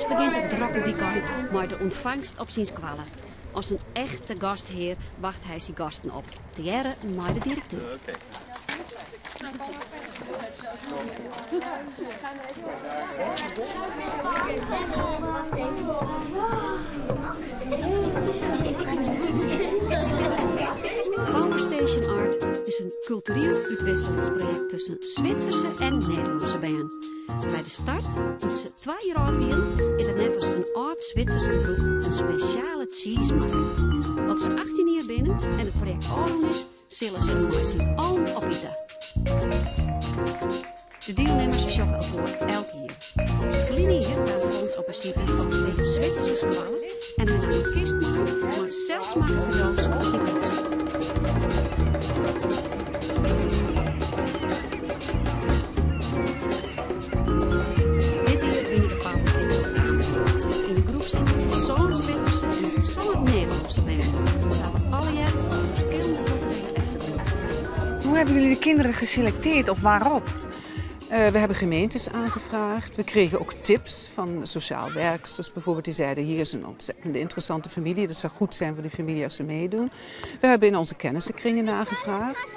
Steeds begint het drukke weekend maar de ontvangst op zijn kwallen. Als een echte gastheer wacht hij zijn gasten op. Thierry maar de directeur. Powerstation Art is een cultureel uitwisselingsproject tussen Zwitserse en Nederlandse band. Bij de start, toen ze 2 jaar oud waren, is er nevens een oud Zwitserse groep een speciale cheese maken. Wat ze 18 jaar binnen en het project al is, zullen ze maar zien allen opeten. De deelnemers joggen elkaar elk jaar. Verleden jaar gaan fonds op een zitting op de Zwitserse squallen en hun aan een kist maken, maar zelfs maken cadeaus als ik was. Dit jaar winnen de Power Kids op naam. In de groep zitten zo'n Zwitserse en zo'n Nederlandse band. Ze hebben alle jaren verschillende culturele achtergronden. Hoe hebben jullie de kinderen geselecteerd of waarop? We hebben gemeentes aangevraagd. We kregen ook tips van sociaal werksters bijvoorbeeld. Die zeiden, hier is een ontzettend interessante familie. Dat zou goed zijn voor die familie als ze meedoen. We hebben in onze kennissenkringen nagevraagd.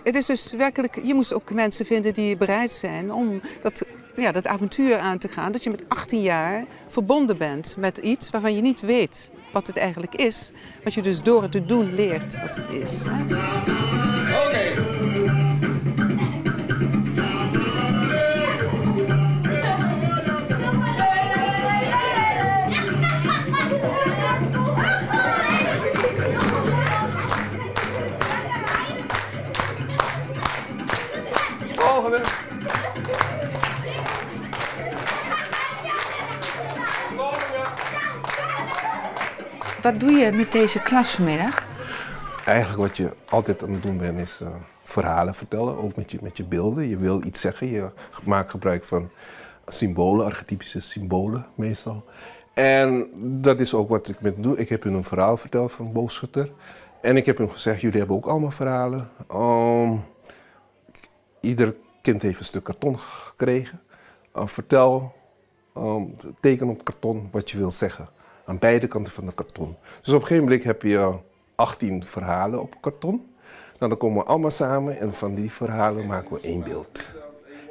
Het is dus werkelijk, je moest ook mensen vinden die bereid zijn om dat avontuur aan te gaan. Dat je met 18 jaar verbonden bent met iets waarvan je niet weet wat het eigenlijk is. Wat je dus door het te doen leert wat het is. Oké. Volgende. Wat doe je met deze klas vanmiddag? Eigenlijk wat je altijd aan het doen bent is verhalen vertellen, ook met je beelden. Je wil iets zeggen, je maakt gebruik van symbolen, archetypische symbolen meestal. En dat is ook wat ik met doe. Ik heb hun een verhaal verteld van Boogschutter. En ik heb hun gezegd, jullie hebben ook allemaal verhalen. Ieder kind heeft een stuk karton gekregen. Vertel, teken op het karton wat je wil zeggen. Aan beide kanten van de karton. Dus op een gegeven moment heb je 18 verhalen op karton. Nou, dan komen we allemaal samen en van die verhalen maken we 1 beeld.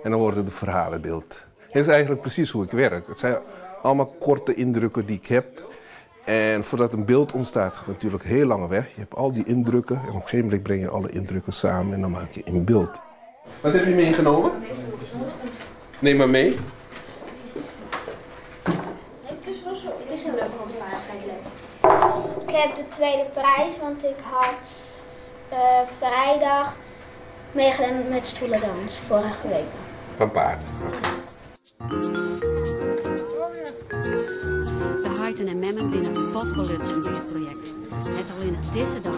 En dan wordt het een verhalenbeeld. Dat is eigenlijk precies hoe ik werk. Het zijn allemaal korte indrukken die ik heb. En voordat een beeld ontstaat, gaat het natuurlijk heel lang weg. Je hebt al die indrukken en op een gegeven moment breng je alle indrukken samen en dan maak je 1 beeld. Wat heb je meegenomen? Neem maar mee. Het is een leuke ontvaardigheid. Ik heb de tweede prijs, want ik had vrijdag meegedaan met stoelendans vorige week. Van paard. De Heiten en Memmen winnen het Potbelutsenweerproject. Het al in het deze dag,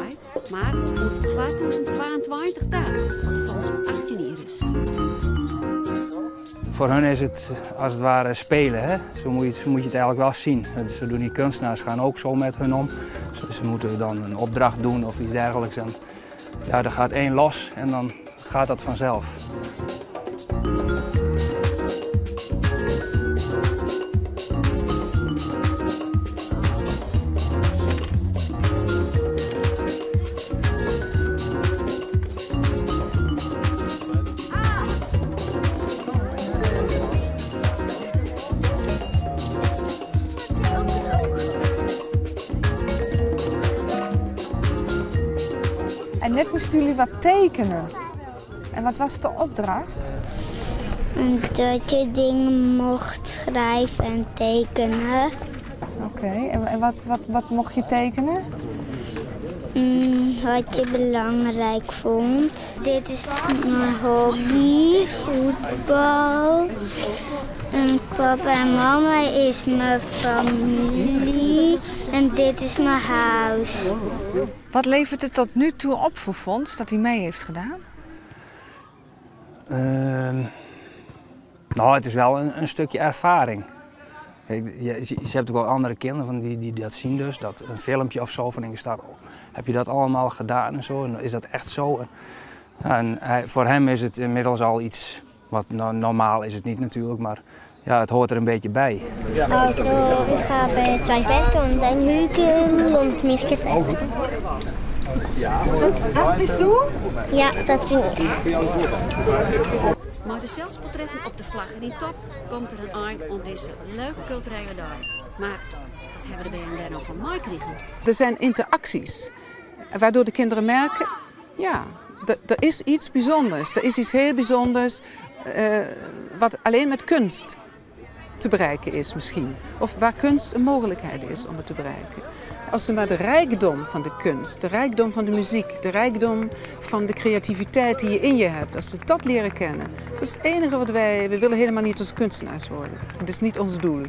maar moet 2022 daar, wat volgens 18 jaar is. Voor hun is het als het ware spelen, hè? Zo moet je het eigenlijk wel zien. Zo doen die kunstenaars gaan ook zo met hun om. Ze moeten dan een opdracht doen of iets dergelijks. En ja, er gaat 1 los en dan gaat dat vanzelf. En net moesten jullie wat tekenen. En wat was de opdracht? Dat je dingen mocht schrijven en tekenen. Oké, en wat mocht je tekenen? Wat je belangrijk vond. Dit is mijn hobby, voetbal. En papa en mama is mijn familie. En dit is mijn huis. Wat levert het tot nu toe op voor Fons dat hij mee heeft gedaan? Nou, het is wel een stukje ervaring. Kijk, je hebt ook wel andere kinderen die dat zien dus. Dat een filmpje of zo van in staat. Oh, heb je dat allemaal gedaan en zo? En is dat echt zo? Voor hem is het inmiddels al iets wat normaal is het niet natuurlijk, maar ja, het hoort er een beetje bij. Also, ich habe 2 Berge und einen Hügel und mich geteilt. Dat bist du? Ja, das bin ich. Maar de zelfsportretten op de vlag en in top komt er een eind aan deze leuke culturele dag. Maar wat hebben de BN daar nou van meekregen? Er zijn interacties, waardoor de kinderen merken, ja, er is iets bijzonders. Er is iets heel bijzonders wat alleen met kunst te bereiken is misschien. Of waar kunst een mogelijkheid is om het te bereiken. Als ze maar de rijkdom van de kunst, de rijkdom van de muziek, de rijkdom van de creativiteit die je in je hebt, als ze dat leren kennen. Dat is het enige wat we willen helemaal niet als kunstenaars worden. Dat is niet ons doel.